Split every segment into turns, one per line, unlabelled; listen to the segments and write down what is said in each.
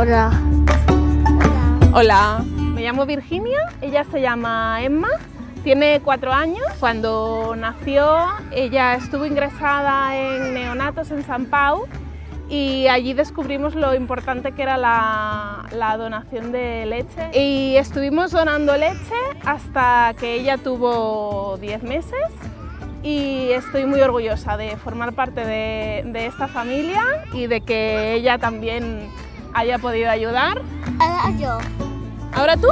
Hola.
Hola, me llamo Virginia, ella se llama Emma, tiene 4 años. Cuando nació, ella estuvo ingresada en neonatos en Sant Pau y allí descubrimos lo importante que era la donación de leche. Y estuvimos donando leche hasta que ella tuvo 10 meses y estoy muy orgullosa de formar parte de esta familia y de que ella también haya podido ayudar.
Ahora yo.
¿Ahora tú?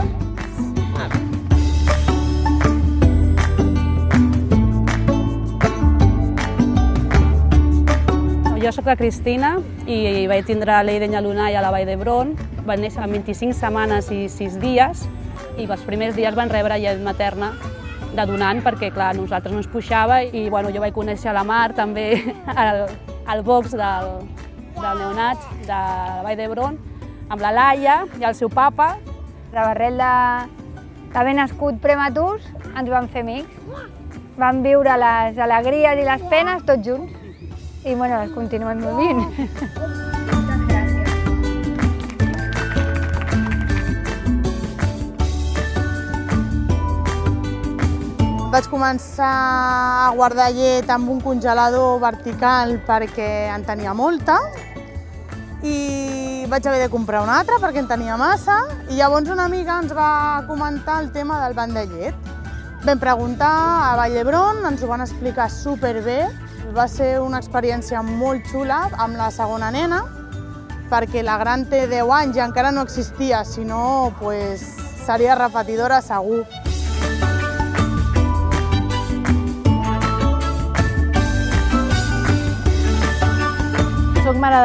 Jo soc la Cristina i vaig tindre l'Eiden Llunai a la Vall d'Hebron. Van néixer amb 25 setmanes i 6 dies i els primers dies van rebre llet materna de donant perquè, clar, nosaltres no ens puixava i bueno, jo vaig conèixer la Mar també al box del neonats de la Vall d'Hebron amb la Laia i el seu papa.
Barret d'haver nascut prematurs ens vam fer amics. Vam viure les alegries i les penes tots junts i bueno, les continuem vivint.
Vaig començar a guardar llet amb un congelador vertical perquè en tenia molta i vaig haver de comprar una altra perquè en tenia massa i llavors una amiga ens va comentar el tema del banc de llet. Vam preguntar a Vall d'Hebron, ens ho van explicar superbé. Va ser una experiència molt xula amb la segona nena perquè la gran té 10 anys i encara no existia, si no pues, seria repetidora segur.
Soc mare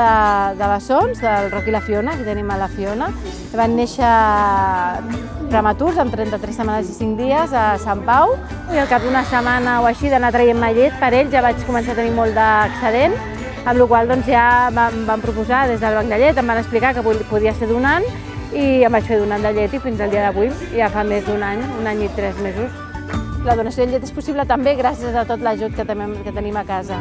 de bessons, del Roc i la Fiona, aquí tenim a la Fiona. Van néixer prematurs, amb 33 setmanes i 5 dies, a Sant Pau. I al cap d'una setmana o així d'anar traient-me llet per ells ja vaig començar a tenir molt d'excedent, amb la qual cosa ja em van proposar des del banc de llet, em van explicar que podia ser donant i em vaig fer donant de llet i fins al dia d'avui, ja fa més d'un any i 3 mesos. La donació de llet és possible també gràcies a tot l'ajut que tenim a casa.